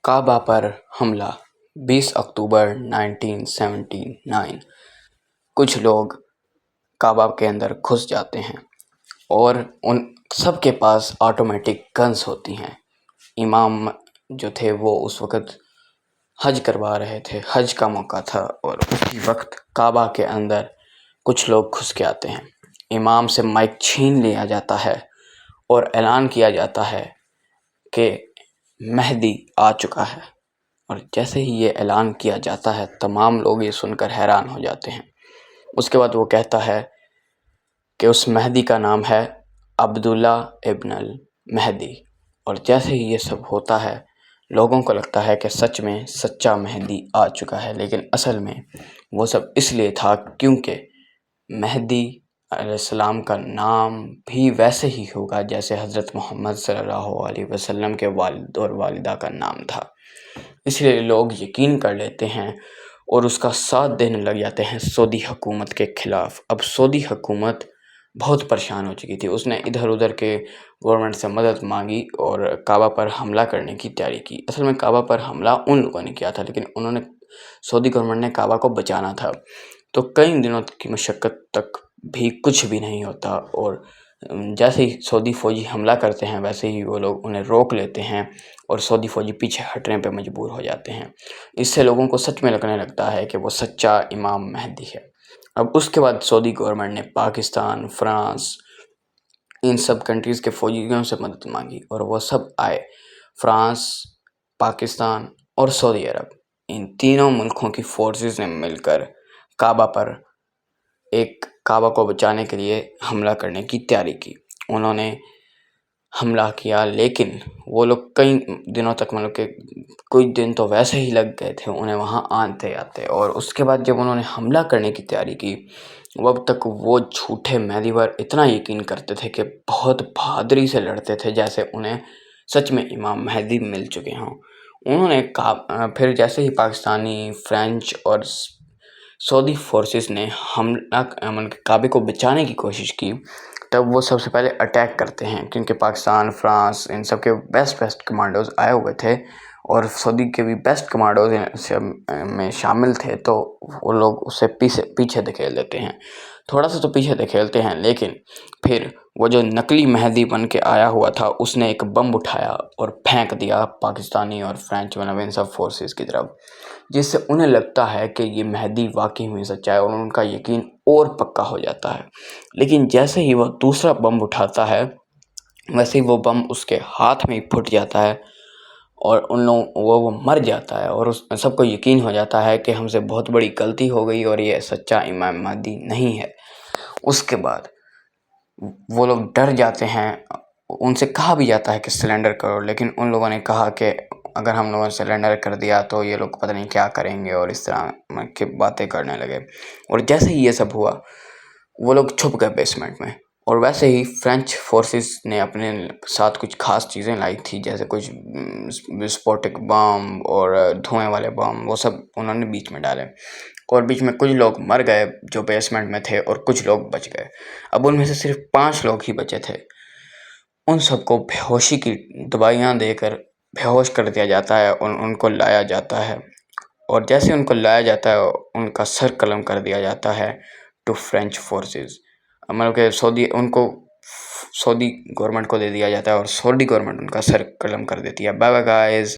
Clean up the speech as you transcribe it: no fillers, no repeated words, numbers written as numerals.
کعبہ پر حملہ 20 اکتوبر 1979۔ کچھ لوگ کعبہ کے اندر گھس جاتے ہیں اور ان سب کے پاس آٹومیٹک گنز ہوتی ہیں۔ امام جو تھے وہ اس وقت حج کروا رہے تھے، حج کا موقع تھا، اور اسی وقت کعبہ کے اندر کچھ لوگ گھس کے آتے ہیں۔ امام سے مائک چھین لیا جاتا ہے اور اعلان کیا جاتا ہے کہ مہدی آ چکا ہے، اور جیسے ہی یہ اعلان کیا جاتا ہے تمام لوگ یہ سن کر حیران ہو جاتے ہیں۔ اس کے بعد وہ کہتا ہے کہ اس مہدی کا نام ہے عبداللہ ابن المہدی، اور جیسے ہی یہ سب ہوتا ہے لوگوں کو لگتا ہے کہ سچ میں سچا مہدی آ چکا ہے، لیکن اصل میں وہ سب اس لیے تھا کیونکہ مہدی علیہ السلام کا نام بھی ویسے ہی ہوگا جیسے حضرت محمد صلی اللہ علیہ وسلم کے والد اور والدہ کا نام تھا۔ اس لیے لوگ یقین کر لیتے ہیں اور اس کا ساتھ دینے لگ جاتے ہیں سعودی حکومت کے خلاف۔ اب سعودی حکومت بہت پریشان ہو چکی تھی، اس نے ادھر ادھر کے گورنمنٹ سے مدد مانگی اور کعبہ پر حملہ کرنے کی تیاری کی۔ اصل میں کعبہ پر حملہ ان لوگوں نے کیا تھا، لیکن انہوں نے سعودی گورنمنٹ نے کعبہ کو بچانا تھا، تو کئی دنوں کی مشقت تک بھی کچھ بھی نہیں ہوتا، اور جیسے ہی سعودی فوجی حملہ کرتے ہیں ویسے ہی وہ لوگ انہیں روک لیتے ہیں اور سعودی فوجی پیچھے ہٹنے پہ مجبور ہو جاتے ہیں۔ اس سے لوگوں کو سچ میں لگنے لگتا ہے کہ وہ سچا امام مہدی ہے۔ اب اس کے بعد سعودی گورنمنٹ نے پاکستان، فرانس، ان سب کنٹریز کے فوجیوں سے مدد مانگی، اور وہ سب آئے۔ فرانس، پاکستان اور سعودی عرب، ان تینوں ملکوں کی فورسز نے مل کر کعبہ کو بچانے کے لیے حملہ کرنے کی تیاری کی۔ انہوں نے حملہ کیا، لیکن وہ لوگ کئی دنوں تک مطلب کہ کچھ دن تو ویسے ہی لگ گئے تھے انہیں وہاں آتے آتے، اور اس کے بعد جب انہوں نے حملہ کرنے کی تیاری کی اب تک وہ جھوٹے مہدی پر اتنا یقین کرتے تھے کہ بہت بہادری سے لڑتے تھے جیسے انہیں سچ میں امام مہدی مل چکے ہوں۔ انہوں نے پھر جیسے ہی پاکستانی، فرینچ اور سعودی فورسز نے کعبے کو بچانے کی کوشش کی، تب وہ سب سے پہلے اٹیک کرتے ہیں، کیونکہ پاکستان، فرانس، ان سب کے بیسٹ کمانڈوز آئے ہوئے تھے اور سعودی کے بھی بیسٹ کمانڈوز میں شامل تھے، تو وہ لوگ اسے پیچھے دھکیل دیتے ہیں، تھوڑا سا تو پیچھے دھکیلتے ہیں، لیکن پھر وہ جو نقلی مہدی بن کے آیا ہوا تھا اس نے ایک بم اٹھایا اور پھینک دیا پاکستانی اور فرینچ ان سب فورسز کی طرف، جس سے انہیں لگتا ہے کہ یہ مہدی واقعی میں سچا ہے، اور ان کا یقین اور پکا ہو جاتا ہے۔ لیکن جیسے ہی وہ دوسرا بم اٹھاتا ہے ویسے ہی وہ بم اس کے ہاتھ میں ہی پھٹ جاتا ہے اور وہ مر جاتا ہے، اور سب کو یقین ہو جاتا ہے کہ ہم سے بہت بڑی غلطی ہو گئی اور یہ سچا امام مہدی نہیں ہے۔ اس کے بعد وہ لوگ ڈر جاتے ہیں، ان سے کہا بھی جاتا ہے کہ سرنڈر کرو، لیکن ان لوگوں نے کہا کہ اگر ہم لوگوں نے سرنڈر کر دیا تو یہ لوگ پتہ نہیں کیا کریں گے، اور اس طرح کی باتیں کرنے لگے۔ اور جیسے ہی یہ سب ہوا وہ لوگ چھپ گئے بیسمنٹ میں، اور ویسے ہی فرینچ فورسز نے اپنے ساتھ کچھ خاص چیزیں لائی تھی، جیسے کچھ وسفوٹک بم اور دھوئیں والے بم، وہ سب انہوں نے بیچ میں ڈالے، اور بیچ میں کچھ لوگ مر گئے جو بیسمنٹ میں تھے اور کچھ لوگ بچ گئے۔ اب ان میں سے صرف 5 لوگ ہی بچے تھے۔ ان سب کو بے ہوشی کی دوائیاں دے کر بے ہوش کر دیا جاتا ہے، اور ان کو لایا جاتا ہے، اور جیسے ان کو لایا جاتا ہے ان کا سر قلم کر دیا جاتا ہے ٹو فرینچ فورسز، مطلب کہ سعودی گورنمنٹ کو دے دیا جاتا ہے، اور سعودی گورنمنٹ ان کا سر قلم کر دیتی ہے۔ Bye bye guys.